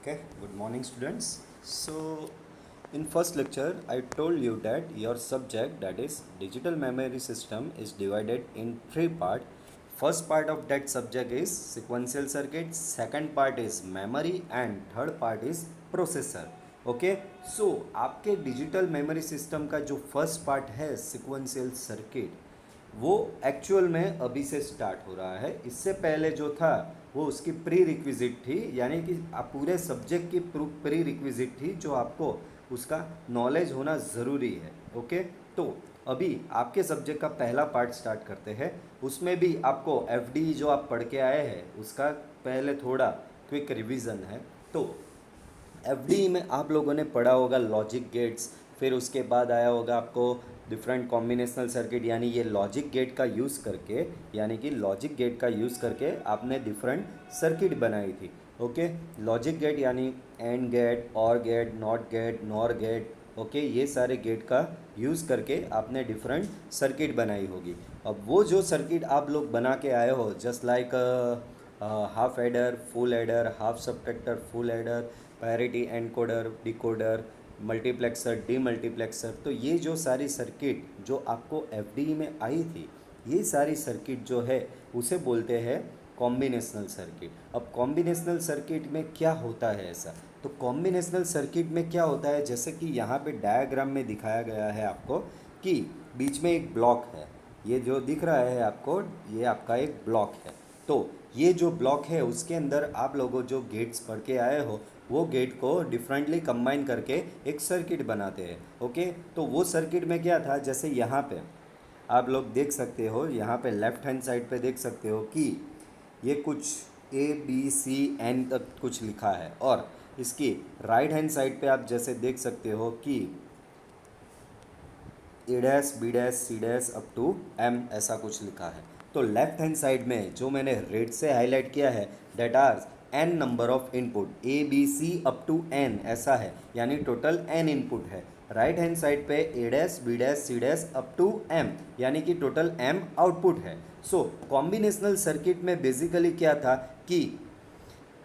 Okay, good morning students. So in first lecture I told you that your subject, that is digital memory system, is divided in three part. First part of that subject is sequential circuit, second part is memory and third part is processor. Okay so आपके digital memory system का जो first part है sequential circuit, वो actual में अभी से start हो रहा है। इससे पहले जो था वो उसकी प्री रिक्विजिट थी, यानी कि आप पूरे सब्जेक्ट की प्री रिक्विजिट थी जो आपको उसका नॉलेज होना ज़रूरी है। ओके, तो अभी आपके सब्जेक्ट का पहला पार्ट स्टार्ट करते हैं। उसमें भी आपको एफडी जो आप पढ़ के आए हैं उसका पहले थोड़ा क्विक रिवीजन है। तो एफडी में आप लोगों ने पढ़ा होगा लॉजिक गेट्स, फिर उसके बाद आया होगा आपको डिफरेंट कॉम्बिनेशनल सर्किट, यानी ये लॉजिक गेट का यूज़ करके, यानी कि लॉजिक गेट का यूज़ करके आपने डिफरेंट सर्किट बनाई थी। ओके, लॉजिक गेट यानी and gate, or gate, not gate, nor gate. Okay, ये सारे गेट का यूज़ करके आपने डिफरेंट सर्किट बनाई होगी। अब वो जो सर्किट आप लोग बना के आए हो, just like half adder, full adder, half subtractor, full adder, parity encoder, decoder, multiplexer, demultiplexer, तो ये जो सारी सर्किट जो आपको एफडी में आई थी, ये सारी सर्किट जो है उसे बोलते हैं कॉम्बिनेशनल सर्किट। अब कॉम्बिनेशनल सर्किट में क्या होता है ऐसा, तो कॉम्बिनेशनल सर्किट में क्या होता है, जैसे कि यहाँ पे डायग्राम में दिखाया गया है आपको कि बीच में एक ब्लॉक है। ये जो दिख रहा है आपको, ये आपका एक ब्लॉक है। तो ये जो ब्लॉक है उसके अंदर आप लोगों जो गेट्स पढ़ के आए हो, वो गेट को डिफरेंटली कंबाइन करके एक सर्किट बनाते हैं। ओके, तो वो सर्किट में क्या था, जैसे यहाँ पे आप लोग देख सकते हो, यहाँ पे लेफ्ट हैंड साइड पे देख सकते हो कि ये कुछ ABCN तक कुछ लिखा है, और इसकी राइट हैंड साइड पे आप जैसे देख सकते हो कि A dash, B dash, C dash up to M ऐसा कुछ लिखा है। तो लेफ्ट हैंड साइड में जो मैंने रेड से हाईलाइट किया है, that are n number of input, ABC up to n ऐसा है, यानी टोटल n इनपुट है। राइट हैंड साइड पे A dash, B dash, C dash up to M, यानी कि टोटल M आउटपुट है। सो कॉम्बिनेशनल सर्किट में basically क्या था कि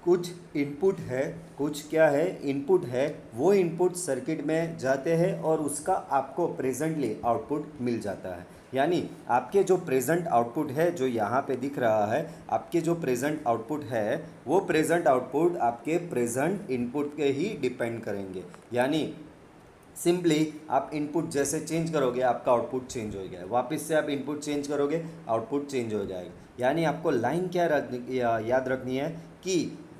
कुछ इनपुट है, कुछ क्या है, इनपुट है, वो इनपुट सर्किट में जाते हैं और उसका आपको प्रेजेंटली आउटपुट मिल जाता है। यानी आपके जो प्रेजेंट आउटपुट है जो यहाँ पे दिख रहा है, आपके जो प्रेजेंट आउटपुट है वो प्रेजेंट आउटपुट आपके प्रेजेंट इनपुट के ही डिपेंड करेंगे। यानी सिंपली आप इनपुट जैसे चेंज करोगे आपका आउटपुट चेंज हो गया, वापस से आप इनपुट चेंज करोगे आउटपुट चेंज हो जाएगा। यानी आपको लाइन क्या याद रखनी है कि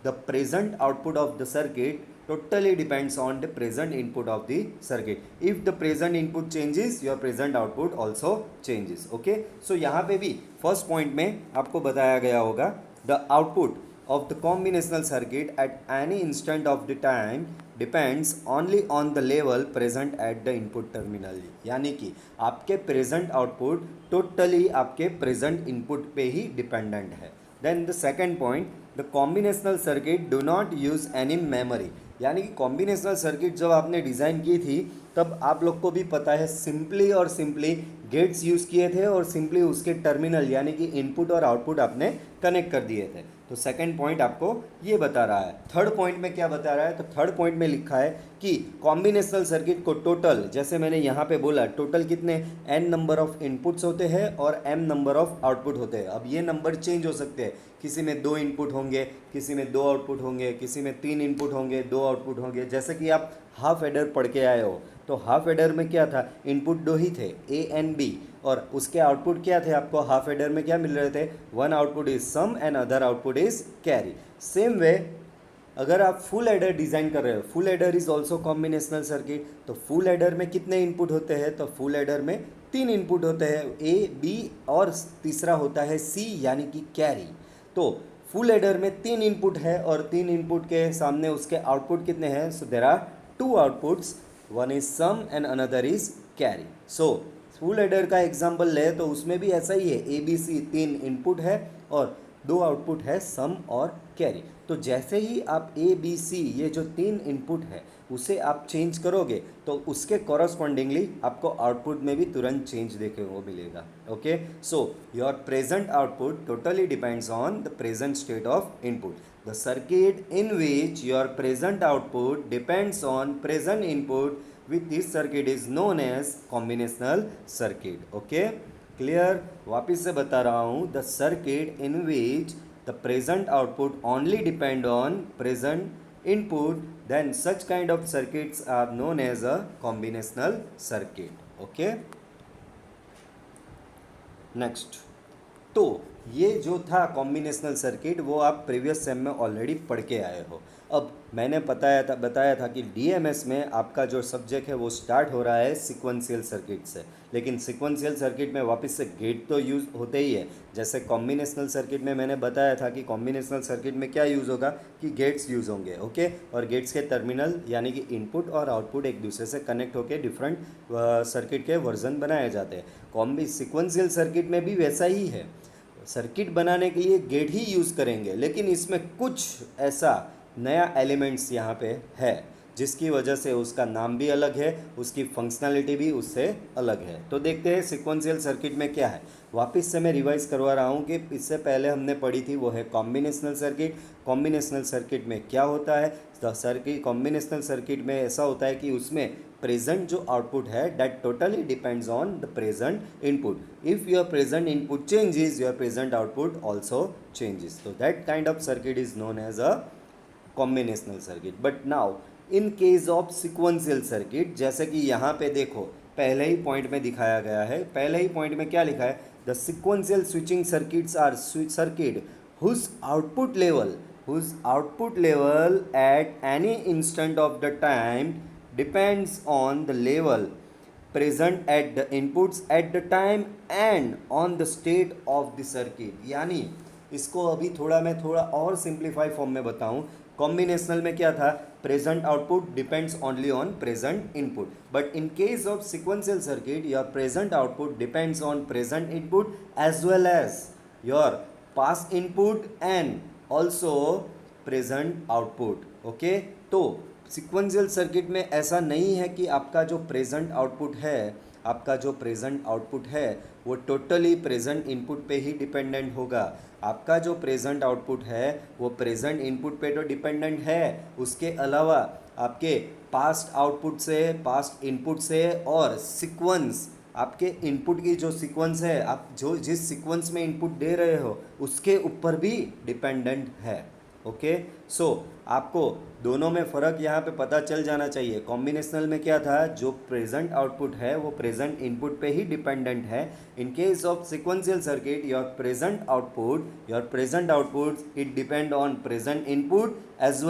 the present output of the circuit totally depends on the present input of the circuit. If the present input changes, your present output also changes. Okay, so यहाँ पे भी फर्स्ट पॉइंट में आपको बताया गया होगा the output of the combinational circuit at any instant of the time depends only on the level present at the input terminal। यानी कि आपके प्रेजेंट आउटपुट टोटली आपके प्रेजेंट इनपुट पे ही डिपेंडेंट है। Then the second point, the combinational circuit do not use any memory. यानी कि combinational circuit जब आपने डिज़ाइन की थी तब आप लोग को भी पता है सिंपली और सिंपली गेट्स यूज़ किए थे और सिंपली उसके टर्मिनल यानी कि इनपुट और आउटपुट आपने कनेक्ट कर दिए थे। तो सेकंड पॉइंट आपको ये बता रहा है। थर्ड पॉइंट में क्या बता रहा है, तो थर्ड पॉइंट में लिखा है कि कॉम्बिनेशनल सर्किट को टोटल, जैसे मैंने यहाँ पे बोला, टोटल कितने n नंबर ऑफ इनपुट्स होते हैं और m नंबर ऑफ आउटपुट होते हैं। अब ये नंबर चेंज हो सकते हैं, किसी में 2 इनपुट होंगे, किसी में 2 आउटपुट होंगे, किसी में 3 इनपुट होंगे, 2 आउटपुट होंगे। जैसे कि आप हाफ एडर पढ़ के आए हो, तो हाफ एडर में क्या था, इनपुट 2 ही थे, A एंड B, और उसके आउटपुट क्या थे, आपको हाफ एडर में क्या मिल रहे थे, one output is sum and other output is carry. Same way अगर आप फुल एडर डिज़ाइन कर रहे हो, full adder is also combinational circuit. तो फुल एडर में कितने इनपुट होते हैं, तो फुल एडर में 3 इनपुट होते हैं, A B और तीसरा होता है C यानी कि कैरी। तो फुल एडर में 3 इनपुट है और 3 इनपुट के सामने उसके आउटपुट कितने हैं, so there are 2 outputs, one is sum and another is carry. So full adder का एग्जाम्पल ले तो उसमें भी ऐसा ही है, ABC 3 इनपुट है और 2 आउटपुट है सम और कैरी। तो जैसे ही आप ABC ये जो 3 इनपुट है उसे आप चेंज करोगे तो उसके कॉरस्पॉन्डिंगली आपको आउटपुट में भी तुरंत चेंज देखने को मिलेगा। Okay, so your present output totally depends on the present state of input. The circuit in which your present output depends on present input with this circuit is known as combinational circuit. Okay, clear. वापिस से बता रहा हूँ, the circuit in which the present output only depend on present input, then such kind of circuits are known as a combinational circuit. Okay, next. तो ये जो था combinational circuit वो आप प्रीवियस सेम में ऑलरेडी पढ़ के आए हो. अब मैंने बताया था कि डीएमएस में आपका जो सब्जेक्ट है वो स्टार्ट हो रहा है सीक्वेंशियल सर्किट से, लेकिन सीक्वेंशियल सर्किट में वापस से गेट तो यूज़ होते ही है. जैसे कॉम्बिनेशनल सर्किट में मैंने बताया था कि कॉम्बिनेशनल सर्किट में क्या यूज़ होगा कि गेट्स यूज़ होंगे. ओके, और गेट्स के टर्मिनल यानी कि इनपुट और आउटपुट एक दूसरे से कनेक्ट होकर डिफरेंट सर्किट के वर्जन बनाए जाते हैं. सीक्वेंशियल सर्किट में भी वैसा ही है. सर्किट बनाने के लिए गेट ही यूज़ करेंगे, लेकिन इसमें कुछ ऐसा नया एलिमेंट्स यहाँ पे है जिसकी वजह से उसका नाम भी अलग है, उसकी फंक्शनैलिटी भी उससे अलग है. तो देखते हैं सीक्वेंशियल सर्किट में क्या है. वापस से मैं रिवाइज करवा रहा हूँ कि इससे पहले हमने पढ़ी थी वो है कॉम्बिनेशनल सर्किट. कॉम्बिनेशनल सर्किट में क्या होता है, कॉम्बिनेशनल सर्किट में ऐसा होता है कि उसमें प्रेजेंट जो आउटपुट है that totally depends on the present input. If your present input changes your present output also changes. तो that kind of circuit is known as a combinational circuit. But now in case of sequential circuit, जैसे कि यहाँ पे देखो पहले ही point में दिखाया गया है, पहले ही पॉइंट में क्या लिखा है, the sequential switching circuits R circuit whose output level at any instant of the time depends on the level present at the inputs at the time and on the state of the circuit. यानी इसको अभी मैं थोड़ा और simplify form में बताऊं. Combinational में क्या था, present output depends only on present input, but in case of sequential circuit your present output depends on present input as well as your past input and also present output. Okay, तो sequential circuit में ऐसा नहीं है कि आपका जो present output है वो टोटली प्रेजेंट इनपुट पे ही डिपेंडेंट होगा. आपका जो प्रेजेंट आउटपुट है वो प्रेजेंट इनपुट पे तो डिपेंडेंट है, उसके अलावा आपके पास्ट आउटपुट से, पास्ट इनपुट से, और सीक्वेंस आपके इनपुट की जो सीक्वेंस है, आप जो जिस सीक्वेंस में इनपुट दे रहे हो उसके ऊपर भी डिपेंडेंट है. ओके, सो आपको दोनों में फ़र्क यहाँ पे पता चल जाना चाहिए. कॉम्बिनेशनल में क्या था, जो प्रेजेंट आउटपुट है वो प्रेजेंट इनपुट पे ही डिपेंडेंट है. In case of sequential circuit your present output it depend on present input as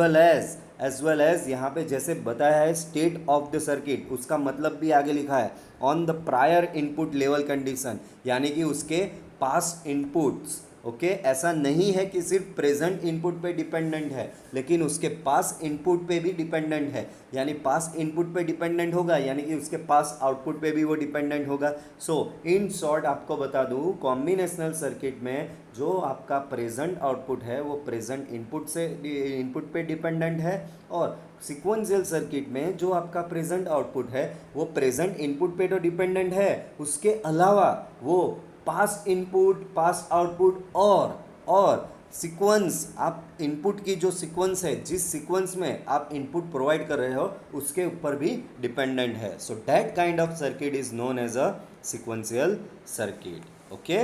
well as यहाँ पे जैसे बताया है स्टेट ऑफ द सर्किट, उसका मतलब भी आगे लिखा है on the prior input level condition, यानी कि उसके पास्ट इनपुट्स. ओके, ऐसा नहीं है कि सिर्फ प्रेजेंट इनपुट पे डिपेंडेंट है, लेकिन उसके पास इनपुट पे भी डिपेंडेंट है. यानी पास इनपुट पे डिपेंडेंट होगा यानी कि उसके पास आउटपुट पे भी वो डिपेंडेंट होगा. सो इन शॉर्ट आपको बता दूँ, कॉम्बिनेशनल सर्किट में जो आपका प्रेजेंट आउटपुट है वो प्रेजेंट इनपुट पे डिपेंडेंट है, और सिक्वेंशियल सर्किट में जो आपका प्रेजेंट आउटपुट है वो प्रेजेंट इनपुट पे तो डिपेंडेंट है, उसके अलावा वो पास्ट इनपुट, पास्ट आउटपुट और सीक्वेंस, आप इनपुट की जो सीक्वेंस है, जिस सीक्वेंस में आप इनपुट प्रोवाइड कर रहे हो उसके ऊपर भी डिपेंडेंट है. So that kind of circuit is known as a sequential circuit. Okay,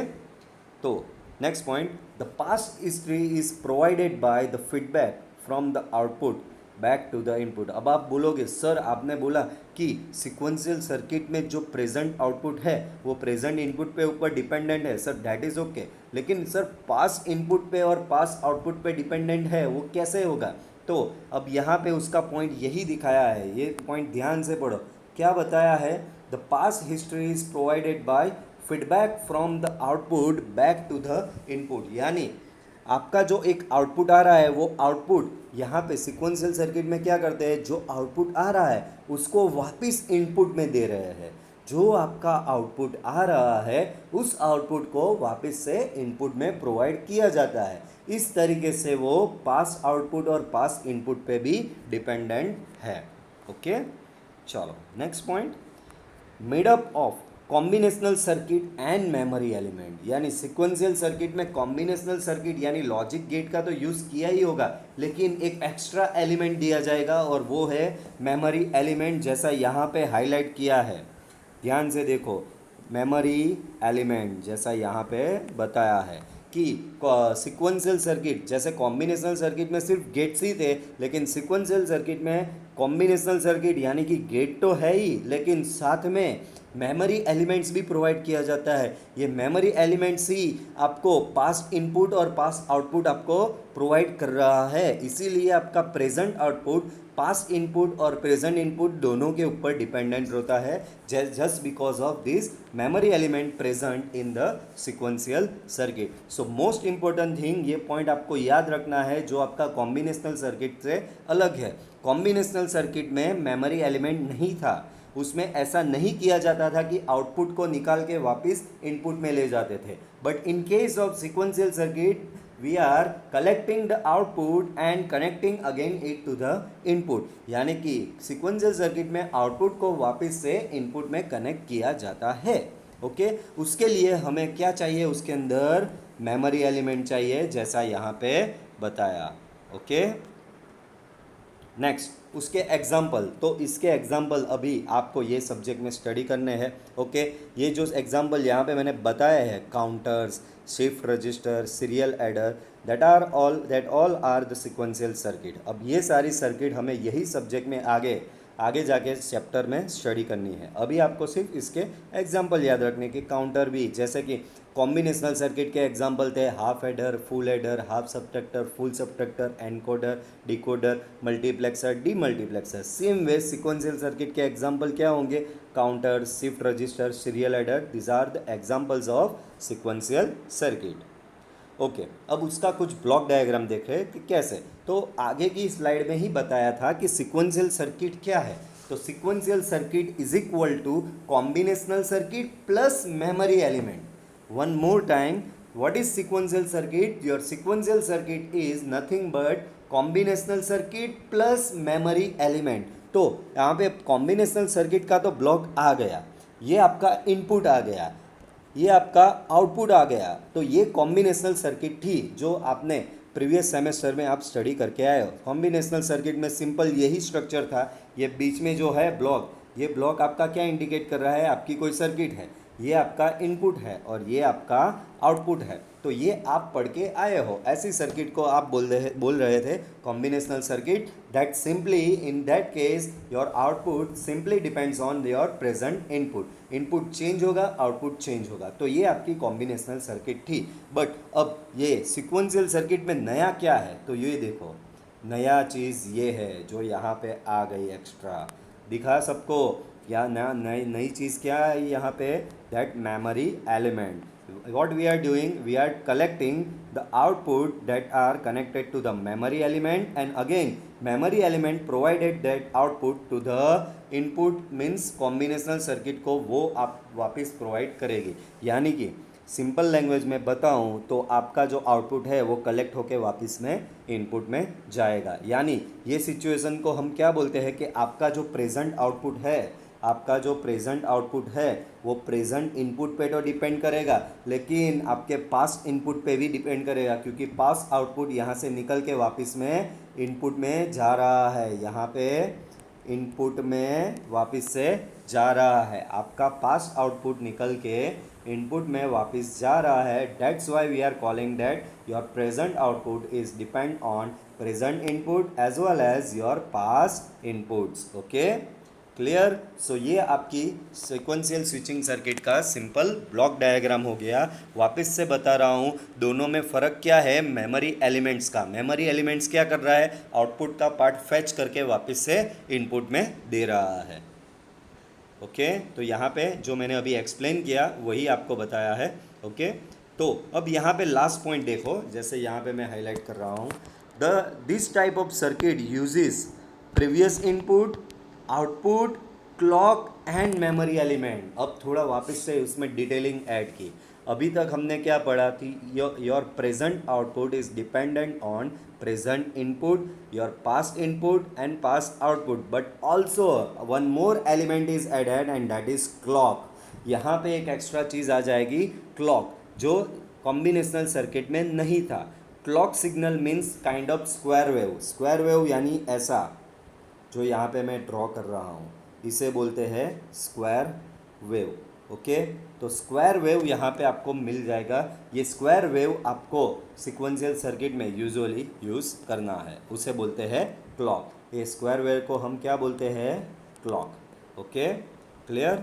तो next point, the past history is provided by the feedback from the output back to the input. अब आप बोलोगे सर आपने बोला कि sequential circuit में जो present output है वो प्रेजेंट इनपुट पे ऊपर डिपेंडेंट है. सर दैट इज़ ओके, लेकिन सर पास्ट इनपुट पे और पास्ट आउटपुट पे डिपेंडेंट है, वो कैसे होगा. तो अब यहाँ पे उसका पॉइंट यही दिखाया है, ये पॉइंट ध्यान से पढ़ो. क्या बताया है, the past history is provided by feedback from the output back to the input. यानी आपका जो एक आउटपुट आ रहा है वो आउटपुट यहाँ पे सिक्वेंशियल सर्किट में क्या करते हैं, जो आउटपुट आ रहा है उसको वापस इनपुट में दे रहे हैं. जो आपका आउटपुट आ रहा है उस आउटपुट को वापस से इनपुट में प्रोवाइड किया जाता है. इस तरीके से वो पास्ट आउटपुट और पास्ट इनपुट पे भी डिपेंडेंट है. ओके, चलो next point, made up of combinational circuit and memory element, यानी सिक्वेंशियल सर्किट में कॉम्बिनेशनल सर्किट यानी लॉजिक गेट का तो यूज़ किया ही होगा, लेकिन एक एक्स्ट्रा एलिमेंट दिया जाएगा और वो है मेमोरी एलिमेंट, जैसा यहाँ पे हाईलाइट किया है। ध्यान से देखो, मेमोरी एलिमेंट जैसा यहाँ पे बताया है कि सिक्वेंशियल सर्किट, जैसे कॉम्बिनेशनल सर्किट में सिर्फ गेट्स ही थे, लेकिन सिक्वेंशियल सर्किट में कॉम्बिनेशनल सर्किट यानी कि गेट तो है ही, लेकिन साथ में मेमोरी एलिमेंट्स भी प्रोवाइड किया जाता है। ये मेमोरी एलिमेंट्स ही आपको पास्ट इनपुट और पास्ट आउटपुट आपको प्रोवाइड कर रहा है, इसीलिए आपका प्रेजेंट आउटपुट पास्ट इनपुट और प्रेजेंट इनपुट दोनों के ऊपर डिपेंडेंट होता है, just because of this memory element present in the sequential circuit. So most important thing, ये पॉइंट आपको याद रखना है जो आपका कॉम्बिनेशनल सर्किट से अलग है। कॉम्बिनेशनल सर्किट में मेमोरी एलिमेंट नहीं था, उसमें ऐसा नहीं किया जाता था कि आउटपुट को निकाल के वापस इनपुट में ले जाते थे, but in case of sequential circuit we are collecting the output and connecting again it to the input, यानी कि सिक्वेंशियल सर्किट में आउटपुट को वापस से इनपुट में कनेक्ट किया जाता है। ओके, उसके लिए हमें क्या चाहिए, उसके अंदर मेमोरी एलिमेंट चाहिए, जैसा यहाँ पे बताया। ओके, नेक्स्ट उसके एग्जाम्पल, तो इसके एग्जाम्पल अभी आपको ये सब्जेक्ट में स्टडी करने हैं। ओके, ये जो एग्जाम्पल यहाँ पे मैंने बताया है, counters, shift register, serial adder, that all are the sequential circuit. अब ये सारी सर्किट हमें यही सब्जेक्ट में आगे आगे जाके चैप्टर में स्टडी करनी है। अभी आपको सिर्फ इसके एग्जाम्पल याद रखने के। काउंटर भी, जैसे कि कॉम्बिनेशनल सर्किट के एग्जाम्पल थे half adder, full adder, half subtractor, full subtractor, encoder, decoder, multiplexer, demultiplexer. Same way sequential circuit के एग्जाम्पल क्या होंगे, counter, shift register, serial adder, this are the examples of sequential circuit. Okay, अब उसका कुछ block diagram देख रहे हैं कि कैसे। तो आगे की स्लाइड में ही बताया था कि सिक्वेंशियल सर्किट क्या है। तो sequential circuit is equal to combinational circuit plus memory element. One more time, what is sequential circuit? Your sequential circuit is nothing but combinational circuit plus memory element. तो यहाँ पे कॉम्बिनेशनल सर्किट का तो block आ गया, ये आपका input आ गया, ये आपका आउटपुट आ गया। तो ये कॉम्बिनेशनल सर्किट थी जो आपने प्रीवियस सेमेस्टर में आप स्टडी करके आए हो। कॉम्बिनेशनल सर्किट में सिंपल यही स्ट्रक्चर था। ये बीच में जो है ब्लॉक, ये ब्लॉक आपका क्या इंडिकेट कर रहा है, आपकी कोई सर्किट है, ये आपका इनपुट है और ये आपका आउटपुट है। तो ये आप पढ़ के आए हो। ऐसी सर्किट को आप बोल रहे थे combinational circuit. That simply in that case your output simply depends on your present input. Input change होगा, आउटपुट चेंज होगा। तो ये आपकी कॉम्बिनेशनल सर्किट थी। बट अब ये सिक्वेंशियल सर्किट में नया क्या है, तो ये देखो, नया चीज़ ये है जो यहाँ पे आ गई एक्स्ट्रा। दिखा सबको क्या नई चीज़ क्या है यहाँ पे? That memory element. what we are doing, we are collecting the output that are connected to the memory element, and again memory element provided that output to the input, means combinational circuit को वो आप वापस provide करेगी। यानी कि simple language में बताऊं तो आपका जो आउटपुट है वो कलेक्ट होके वापस में इनपुट में जाएगा। यानी ये सिचुएशन को हम क्या बोलते हैं कि आपका जो प्रेजेंट आउटपुट है, आपका जो प्रेजेंट आउटपुट है वो प्रेजेंट इनपुट पे तो डिपेंड करेगा, लेकिन आपके पास्ट इनपुट पे भी डिपेंड करेगा, क्योंकि पास्ट आउटपुट यहाँ से निकल के वापस में इनपुट में जा रहा है। यहाँ पे इनपुट में वापस से जा रहा है, आपका पास्ट आउटपुट निकल के इनपुट में वापस जा रहा है। That's why we are calling that your present output is depend on present input as well as your past inputs. Okay, clear? So ये आपकी सिक्वेंशियल स्विचिंग सर्किट का सिंपल ब्लॉक डायग्राम हो गया। वापस से बता रहा हूँ, दोनों में फ़र्क क्या है मेमोरी एलिमेंट्स का। मेमोरी एलिमेंट्स क्या कर रहा है, आउटपुट का पार्ट फैच करके वापस से इनपुट में दे रहा है। ओके, तो यहाँ पे जो मैंने अभी एक्सप्लेन किया वही आपको बताया है। ओके, तो अब यहाँ पे लास्ट पॉइंट देखो, जैसे यहाँ पे मैं हाईलाइट कर रहा हूँ, this type of circuit uses previous input, output, clock and memory element. अब थोड़ा वापस से उसमें डिटेलिंग ऐड की। अभी तक हमने क्या पढ़ा थी, your present output is dependent on present input, your past input and past output, but also one more element is added and that is clock. यहाँ पे एक एक्स्ट्रा चीज़ आ जाएगी, क्लॉक, जो कॉम्बिनेशनल सर्किट में नहीं था। Clock signal means kind of square wave यानी ऐसा, जो यहाँ पे मैं ड्रॉ कर रहा हूँ इसे बोलते हैं स्क्वायर वेव। ओके, तो स्क्वायर वेव यहाँ पे आपको मिल जाएगा। ये स्क्वायर वेव आपको सिक्वेंशियल सर्किट में यूजुअली यूज़ करना है, उसे बोलते हैं क्लॉक। ये स्क्वायर वेव को हम क्या बोलते हैं, क्लॉक। Okay, clear.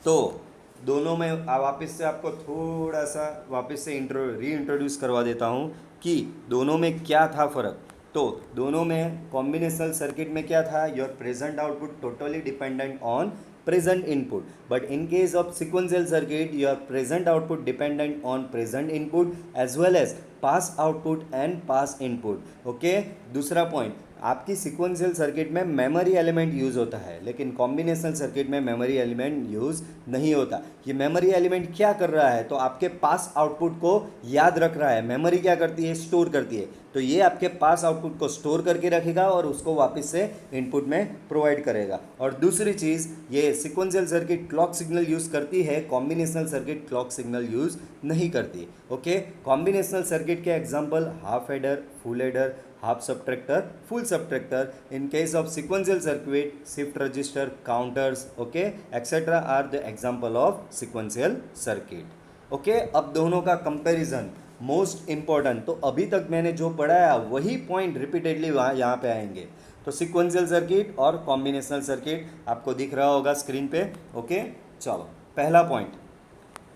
तो दोनों में वापस से आपको थोड़ा सा वापस से री इंट्रोड्यूस करवा देता हूँ कि दोनों में क्या था फ़र्क। तो दोनों में कॉम्बिनेशनल सर्किट में क्या था, your present output totally dependent on present input, but in case of sequential circuit your present output dependent on present input as well as past output and past input. Okay, दूसरा point, आपकी sequential circuit में memory element use होता है, लेकिन combinational circuit में memory element use नहीं होता। ये मेमोरी एलिमेंट क्या कर रहा है, तो आपके पास आउटपुट को याद रख रहा है। मेमोरी क्या करती है, स्टोर करती है। तो ये आपके पास आउटपुट को स्टोर करके रखेगा और उसको वापस से इनपुट में प्रोवाइड करेगा। और दूसरी चीज़, ये sequential circuit clock signal use करती है, combinational circuit clock signal use नहीं करती। ओके, कॉम्बिनेशनल सर्किट के example half adder, full adder, half subtractor, full subtractor. In case of sequential circuit, shift register, counters, okay, etc. are the example of sequential circuit. Okay, अब दोनों का comparison most important. तो अभी तक मैंने जो पढ़ाया वही पॉइंट रिपीटेडली वहाँ यहाँ पे आएंगे। तो सिक्वेंशियल सर्किट और कॉम्बिनेशनल सर्किट आपको दिख रहा होगा स्क्रीन पे। ओके, चलो पहला पॉइंट,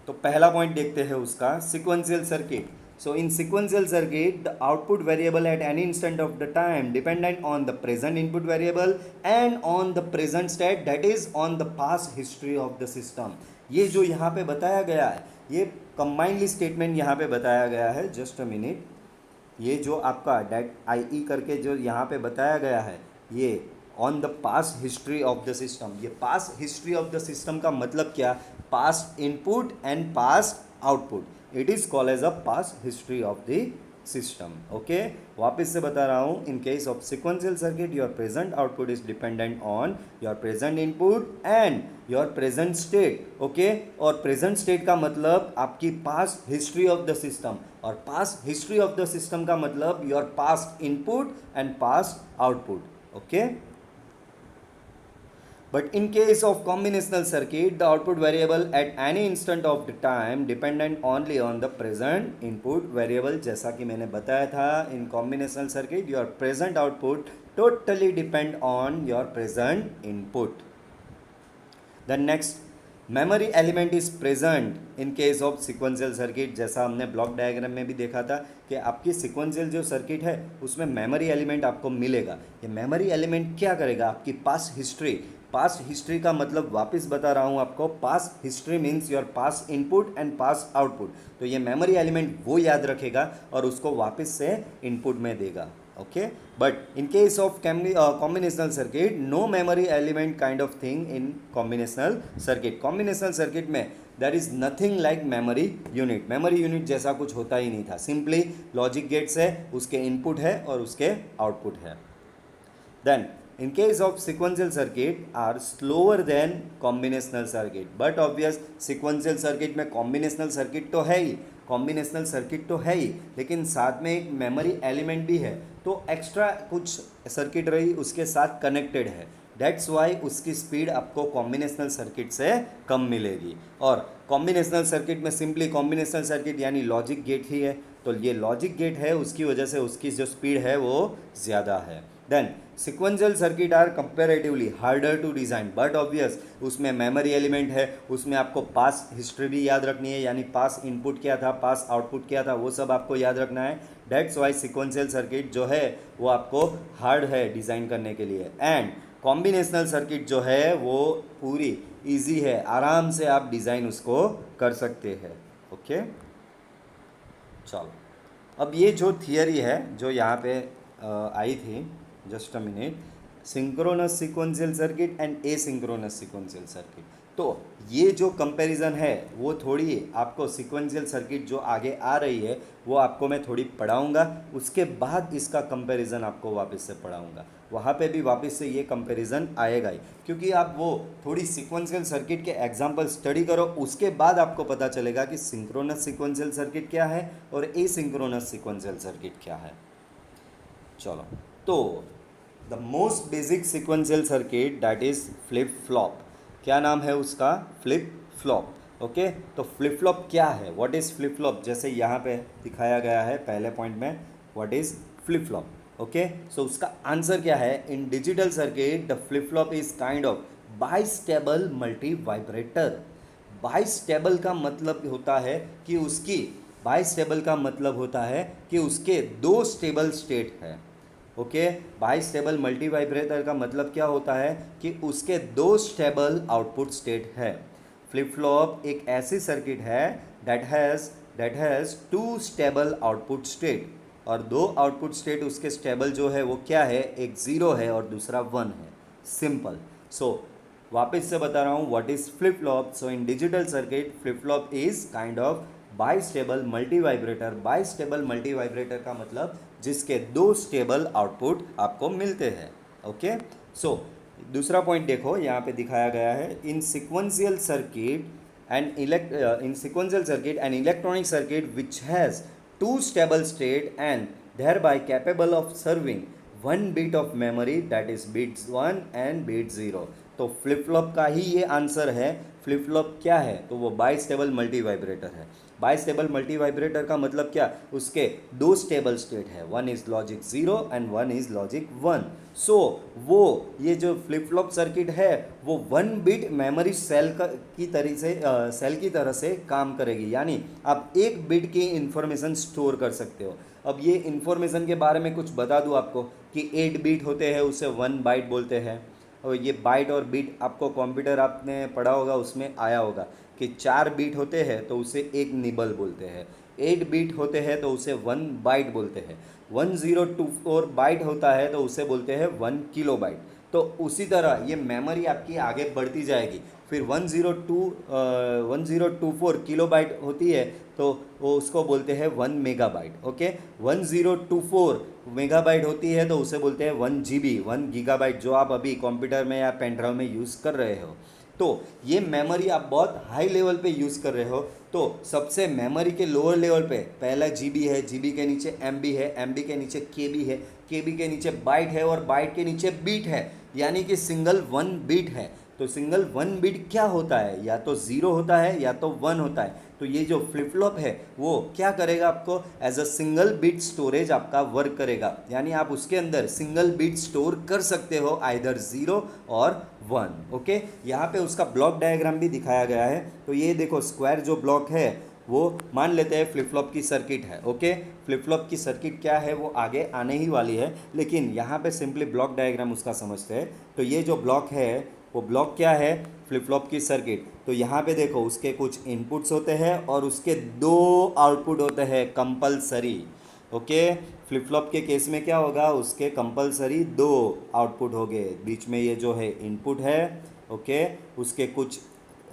तो पहला पॉइंट देखते हैं उसका, sequential circuit. So in sequential circuit, the output variable at any instant of the time dependent on the present input variable and on the present state, that is on the past history of the system. ये जो यहाँ पे बताया गया है, ये combinedly statement यहाँ पे बताया गया है। जस्ट अ मिनट, ये जो आपका डेट आई ई करके जो यहाँ पे बताया गया है, ये on the past history of the system. ये past history of the system का मतलब क्या, past input and past output, it is called as a past history of the system. Okay, वापस से बता रहा हूँ, in case of sequential circuit your present output is dependent on your present input and your present state. Okay, और present state का मतलब आपकी past history of the system, और past history of the system का मतलब your past input and past output. Okay, but in case of combinational circuit the output variable at any instant of the time dependent only on the present input variable। जैसा कि मैंने बताया था, in combinational circuit your present output totally depend on your present input। The next, memory element is present in case of sequential circuit. जैसा हमने block diagram में भी देखा था कि आपकी सिक्वेंशियल जो सर्किट है उसमें मेमोरी एलिमेंट आपको मिलेगा। ये मेमोरी एलिमेंट क्या करेगा, आपकी पास्ट हिस्ट्री का मतलब वापस बता रहा हूँ आपको, past history means your past input and past output. तो ये मेमोरी एलिमेंट वो याद रखेगा और उसको वापस से इनपुट में देगा। Okay, but in case of combinational circuit no memory element kind of thing in combinational circuit। combinational circuit में there is nothing like memory unit। memory unit जैसा कुछ होता ही नहीं था, सिंपली लॉजिक गेट्स है, उसके इनपुट है और उसके आउटपुट है। Then in case of sequential circuit are slower than combinational circuit, but obvious sequential circuit में combinational circuit तो है ही, कॉम्बिनेशनल सर्किट तो है ही, लेकिन साथ में एक मेमोरी एलिमेंट भी है, तो एक्स्ट्रा कुछ सर्किट रही उसके साथ कनेक्टेड है। दैट्स वाई उसकी स्पीड आपको कॉम्बिनेशनल सर्किट से कम मिलेगी। और कॉम्बिनेशनल सर्किट में सिंपली कॉम्बिनेशनल सर्किट यानी लॉजिक गेट ही है, तो ये लॉजिक गेट है, उसकी वजह से उसकी जो स्पीड है वो ज़्यादा है। Then sequential circuit are comparatively harder to design, but obvious उसमें मेमोरी एलिमेंट है, उसमें आपको पास हिस्ट्री भी याद रखनी है, यानी पास इनपुट क्या था, पास आउटपुट क्या था, वो सब आपको याद रखना है। डेट्स वाई सिक्वेंशियल सर्किट जो है वो आपको हार्ड है डिज़ाइन करने के लिए, एंड कॉम्बिनेशनल सर्किट जो है वो पूरी ईजी है, आराम से आप डिज़ाइन उसको कर सकते हैं। ओके, चलो अब ये जो थियरी है जो यहाँ पे आई थी, just a minute, synchronous sequential circuit and asynchronous sequential circuit. तो ये जो कंपैरिजन है वो थोड़ी आपको सीक्वेंशियल सर्किट जो आगे आ रही है वो आपको मैं थोड़ी पढ़ाऊंगा, उसके बाद इसका कंपैरिजन आपको वापस से पढ़ाऊंगा। वहाँ पे भी वापस से ये कंपैरिजन आएगा ही, क्योंकि आप वो थोड़ी सीक्वेंशियल सर्किट के एग्जांपल स्टडी करो, उसके बाद आपको पता चलेगा कि सिंक्रोनस सीक्वेंशियल सर्किट क्या है और एसिंक्रोनस सीक्वेंशियल सर्किट क्या है। चलो, तो the most basic sequential circuit that is flip flop. क्या नाम है उसका? Flip flop. ओके, तो फ्लिप फ्लॉप क्या है? What is flip flop? जैसे यहाँ पे दिखाया गया है पहले पॉइंट में, what is flip flop. Okay, so उसका आंसर क्या है? In digital circuit the flip flop is kind of bistable multi vibrator. Bistable का मतलब होता है कि उसकी बाइस्टेबल का मतलब होता है कि उसके दो स्टेबल स्टेट है। ओके, बाइस्टेबल मल्टी वाइब्रेटर का मतलब क्या होता है कि उसके दो स्टेबल आउटपुट स्टेट है। फ्लिप फ्लॉप एक ऐसी सर्किट है that has two stable output state, और दो आउटपुट स्टेट उसके स्टेबल जो है वो क्या है? एक ज़ीरो है और दूसरा वन है। सिंपल। सो वापस से बता रहा हूँ, what is flip flop. So in digital circuit flip flop is kind of bistable multi vibrator. Bistable multi vibrator का मतलब जिसके दो स्टेबल आउटपुट आपको मिलते हैं। ओके, सो दूसरा पॉइंट देखो, यहाँ पे दिखाया गया है in sequential circuit an electronic circuit which has two stable state and thereby capable of serving one bit of memory, that is bits 1 and bit 0। तो फ्लिप फ्लॉप का ही ये आंसर है। फ्लिप फ्लॉप क्या है? तो वो बाइस्टेबल मल्टी वाइब्रेटर है। Bistable multi vibrator का मतलब क्या? उसके दो स्टेबल स्टेट है, one is logic 0 and one is logic 1। सो वो ये जो फ्लिप फ्लॉप सर्किट है वो वन बिट मेमोरी सेल की तरह से काम करेगी, यानी आप एक बिट की इंफॉर्मेशन स्टोर कर सकते हो। अब ये इन्फॉर्मेशन के बारे में कुछ बता दूँ आपको कि 8 बीट होते हैं उसे 1 बाइट बोलते हैं। और ये बाइट और बीट आपको कंप्यूटर आपने पढ़ा होगा, उसमें आया होगा कि 4 बीट होते हैं तो उसे एक निबल बोलते हैं, 8 बीट होते हैं तो उसे 1 बाइट बोलते हैं, 1024 बाइट होता है तो उसे बोलते हैं 1 किलो बाइट। तो उसी तरह ये मेमोरी आपकी आगे बढ़ती जाएगी। फिर 1024 किलो बाइट होती है तो वो उसको बोलते हैं 1 मेगाबाइट। ओके, 1024 मेगाबाइट होती है तो उसे बोलते हैं 1 जीबी, 1 गीगाबाइट, जो आप अभी कंप्यूटर में या पेन ड्राइव में यूज़ कर रहे हो। तो ये मेमोरी आप बहुत हाई लेवल पे यूज़ कर रहे हो। तो सबसे मेमोरी के लोअर लेवल पे पहला जीबी है, जीबी के नीचे एमबी है, एमबी के नीचे केबी है, केबी के नीचे बाइट है और बाइट के नीचे बीट है, यानी कि सिंगल 1 बीट है। तो सिंगल 1 बिट क्या होता है? या तो 0 होता है या तो 1 होता है। तो ये जो फ्लिप फ्लॉप है वो क्या करेगा? आपको as a single bit storage आपका वर्क करेगा, यानी आप उसके अंदर सिंगल बिट स्टोर कर सकते हो, आइदर 0 और 1। ओके, यहाँ पे उसका ब्लॉक डायग्राम भी दिखाया गया है। तो ये देखो, स्क्वायर जो ब्लॉक है वो मान लेते हैं फ्लिप फ्लॉप की सर्किट है। ओके, फ्लिप फ्लॉप की सर्किट क्या है वो आगे आने ही वाली है, लेकिन यहाँ पे सिंपली ब्लॉक डायग्राम उसका समझते हैं। तो ये जो ब्लॉक है वो ब्लॉक क्या है? फ्लिप फ्लॉप की सर्किट। तो यहाँ पे देखो, उसके कुछ इनपुट्स होते हैं और उसके दो आउटपुट होते हैं कंपलसरी। ओके, फ्लिप फ्लॉप के केस में क्या होगा? उसके कंपलसरी दो आउटपुट हो गए, बीच में ये जो है इनपुट है। ओके, उसके कुछ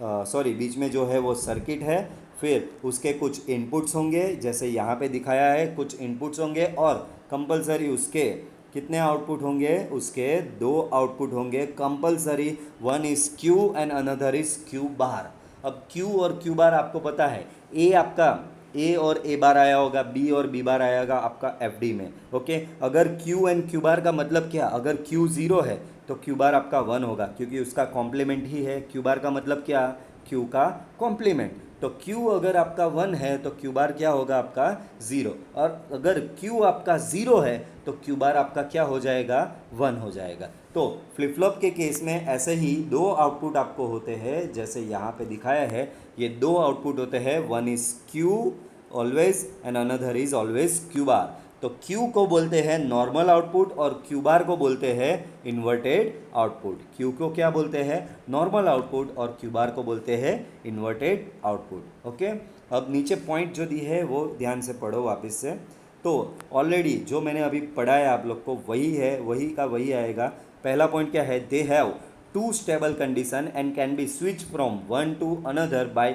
बीच में जो है वो सर्किट है, फिर उसके कुछ इनपुट्स होंगे, जैसे यहाँ पे दिखाया है कुछ इनपुट्स होंगे, और कंपलसरी उसके कितने आउटपुट होंगे? उसके दो आउटपुट होंगे compulsory, one is Q and another is Q bar. अब क्यू और क्यू बार आपको पता है, ए आपका ए और ए बार आया होगा, बी और बी बार आएगा आपका एफ डी में। ओके, अगर क्यू एंड क्यू बार का मतलब क्या? अगर क्यू 0 है तो क्यू बार आपका 1 होगा, क्योंकि उसका कॉम्प्लीमेंट ही है। क्यू बार का मतलब क्या? क्यू का कॉम्प्लीमेंट। तो क्यू अगर आपका 1 है तो क्यू बार क्या होगा? आपका 0। और अगर क्यू आपका 0 है तो क्यू बार आपका क्या हो जाएगा? 1 हो जाएगा। तो फ्लिप फ्लॉप के केस में ऐसे ही दो आउटपुट आपको होते हैं, जैसे यहाँ पे दिखाया है। ये दो आउटपुट होते हैं, one is Q always and another is always Q bar. तो क्यू को बोलते हैं नॉर्मल आउटपुट और क्यू बार को बोलते हैं इन्वर्टेड आउटपुट। क्यू को क्या बोलते हैं? नॉर्मल आउटपुट, और क्यू बार को बोलते हैं इन्वर्टेड आउटपुट। ओके, अब नीचे पॉइंट जो दी है वो ध्यान से पढ़ो वापस से। तो ऑलरेडी जो मैंने अभी पढ़ाया आप लोग को वही है, वही का वही आएगा। पहला पॉइंट क्या है? They have two stable condition and can be switched from one to another by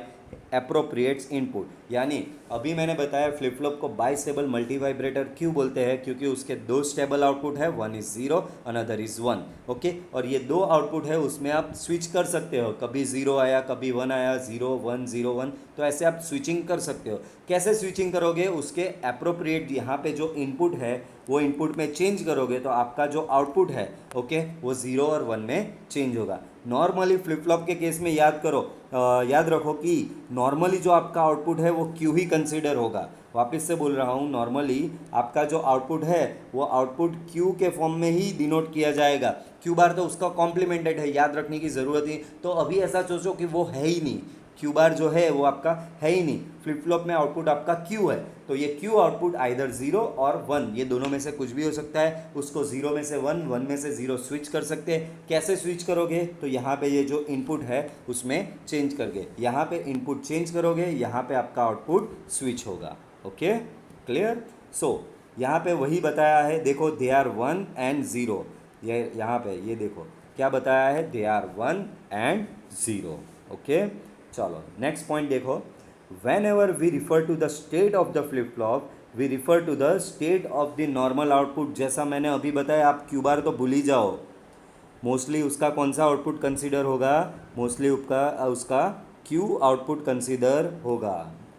appropriate input। यानी अभी मैंने बताया फ्लिप फ्लॉप को बाई स्टेबल मल्टी वाइब्रेटर क्यों बोलते हैं, क्योंकि उसके दो स्टेबल आउटपुट है, one is zero another is one. Okay, और ये दो आउटपुट है उसमें आप स्विच कर सकते हो, कभी जीरो आया कभी वन आया, जीरो वन, तो ऐसे आप स्विचिंग कर सकते हो। कैसे स्विचिंग करोगे, उसके अप्रोप्रिएट यहाँ पे जो इनपुट है वो इनपुट में चेंज करोगे तो आपका जो आउटपुट है ओके वो ज़ीरो और वन में चेंज होगा। नॉर्मली फ्लिप फ्लॉप के केस में याद रखो कि नॉर्मली जो आपका आउटपुट है वो क्यू ही कंसीडर होगा। वापस से बोल रहा हूँ, नॉर्मली आपका जो आउटपुट है वो आउटपुट क्यू के फॉर्म में ही डिनोट किया जाएगा। क्यू बार तो उसका कॉम्प्लीमेंटेड है, याद रखने की ज़रूरत ही। तो अभी ऐसा सोचो कि वो है ही नहीं, क्यू बार जो है वो आपका है ही नहीं, फ्लिप फ्लॉप में आउटपुट आपका क्यू है। तो ये क्यू आउटपुट आइदर जीरो और वन, ये दोनों में से कुछ भी हो सकता है। उसको जीरो में से वन, वन में से जीरो स्विच कर सकते हैं। कैसे स्विच करोगे, तो यहाँ पे ये जो इनपुट है उसमें चेंज करके, यहाँ पे इनपुट चेंज करोगे, यहाँ पे आपका आउटपुट स्विच होगा। Okay, clear. सो यहाँ पे वही बताया है, देखो they are one and zero, ये यहाँ पे ये देखो क्या बताया है, they are one and zero. Okay, चलो नेक्स्ट पॉइंट देखो, whenever we refer to the state of the flip flop we refer to the state of the normal output. जैसा मैंने अभी बताया, आप क्यू बार तो भूल ही जाओ, मोस्टली उसका कौन सा आउटपुट कंसीडर होगा, मोस्टली उसका क्यू आउटपुट कंसीडर होगा।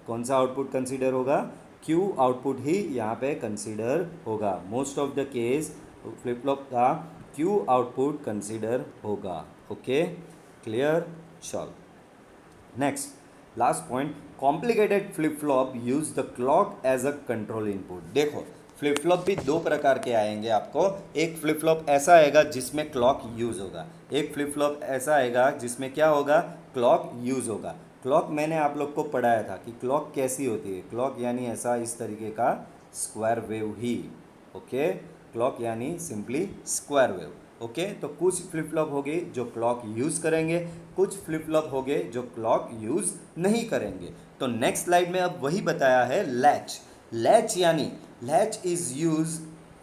कौन सा आउटपुट कंसीडर होगा, क्यू आउटपुट ही यहाँ पे कंसीडर होगा। Most of the case flip flop का क्यू आउटपुट कंसीडर होगा। Okay, clear. चलो next last point, complicated flip flop use the clock as a control input. देखो फ्लिप फ्लॉप भी दो प्रकार के आएंगे आपको। एक फ्लिप फ्लॉप ऐसा आएगा जिसमें क्लॉक यूज़ होगा, एक फ्लिप फ्लॉप ऐसा आएगा जिसमें क्या होगा, क्लॉक यूज़ होगा। क्लॉक मैंने आप लोग को पढ़ाया था कि क्लॉक कैसी होती है। क्लॉक यानी ऐसा इस तरीके का स्क्वायर वेव ही। ओके, क्लॉक यानी सिंपली स्क्वायर वेव। ओके, तो कुछ फ्लिप फ्लॉप होगी जो क्लॉक यूज़ करेंगे, कुछ फ्लिप फ्लॉप होंगे जो क्लॉक यूज़ नहीं करेंगे। तो नेक्स्ट स्लाइड में अब वही बताया है, लैच। लैच यानी latch is use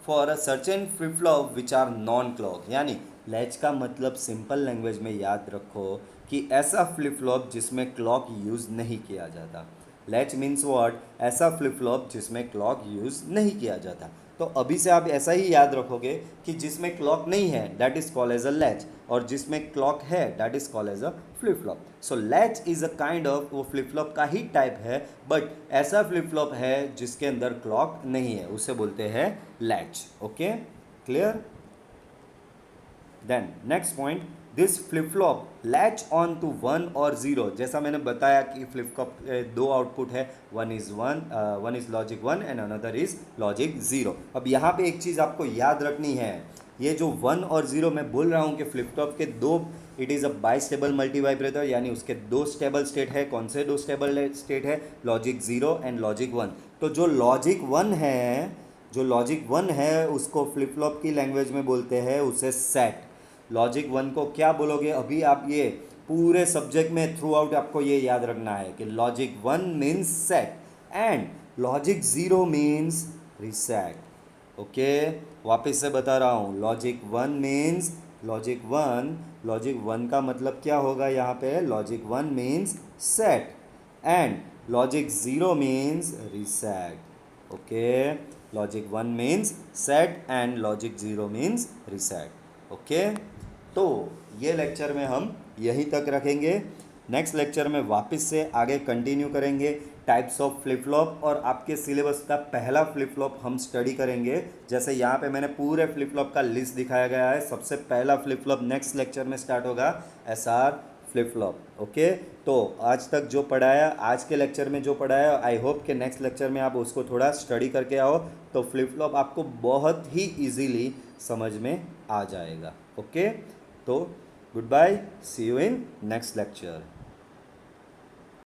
for a certain flip flop which are non clock. यानी लैच का मतलब सिंपल लैंग्वेज में याद रखो कि ऐसा फ्लिप फ्लॉप जिसमें क्लॉक यूज़ नहीं किया जाता। लैच मीन्स व्हाट, ऐसा फ्लिप फ्लॉप जिसमें क्लॉक यूज़ नहीं किया जाता। तो अभी से आप ऐसा ही याद रखोगे कि जिसमें क्लॉक नहीं है that is called as a latch, और जिसमें क्लॉक है that is called as a flip flop. So latch is a kind of, वो फ्लिप फ्लॉप का ही टाइप है, बट ऐसा फ्लिप फ्लॉप है जिसके अंदर क्लॉक नहीं है, उसे बोलते हैं latch. Okay, clear. Then next point, this flip flop latch on to one or zero. जैसा मैंने बताया कि फ्लिप फ्लॉप दो आउटपुट है, one is logic one and another is logic zero. अब यहाँ पे एक चीज़ आपको याद रखनी है, ये जो वन और ज़ीरो मैं बोल रहा हूँ कि फ्लिप फ्लॉप के दो, it is a by stable multi vibrator, यानी उसके दो स्टेबल स्टेट है। कौन से दो स्टेबल स्टेट है, logic zero and logic one. तो जो लॉजिक वन है उसको फ्लिप फ्लॉप की लैंग्वेज में बोलते हैं उसे सेट। लॉजिक वन को क्या बोलोगे, अभी आप ये पूरे सब्जेक्ट में थ्रू आउट आपको ये याद रखना है कि logic one means set and logic zero means reset. Okay, वापस से बता रहा हूँ, लॉजिक वन का मतलब क्या होगा यहाँ पे, logic one means set and logic zero means reset. Okay, logic one means set and logic zero means reset. Okay, तो ये लेक्चर में हम यहीं तक रखेंगे। नेक्स्ट लेक्चर में वापस से आगे कंटिन्यू करेंगे टाइप्स ऑफ फ्लिप फ्लॉप, और आपके सिलेबस का पहला फ्लिप फ्लॉप हम स्टडी करेंगे। जैसे यहाँ पे मैंने पूरे फ्लिप फ्लॉप का लिस्ट दिखाया गया है। सबसे पहला फ्लिप फ्लॉप नेक्स्ट लेक्चर में स्टार्ट होगा, एसआर फ्लिप फ्लॉप। ओके, तो आज तक जो पढ़ाया, आज के लेक्चर में जो पढ़ाया, आई होप कि नेक्स्ट लेक्चर में आप उसको थोड़ा स्टडी करके आओ, तो फ्लिप फ्लॉप आपको बहुत ही ईजीली समझ में आ जाएगा। ओके, तो good bye, see you in next lecture.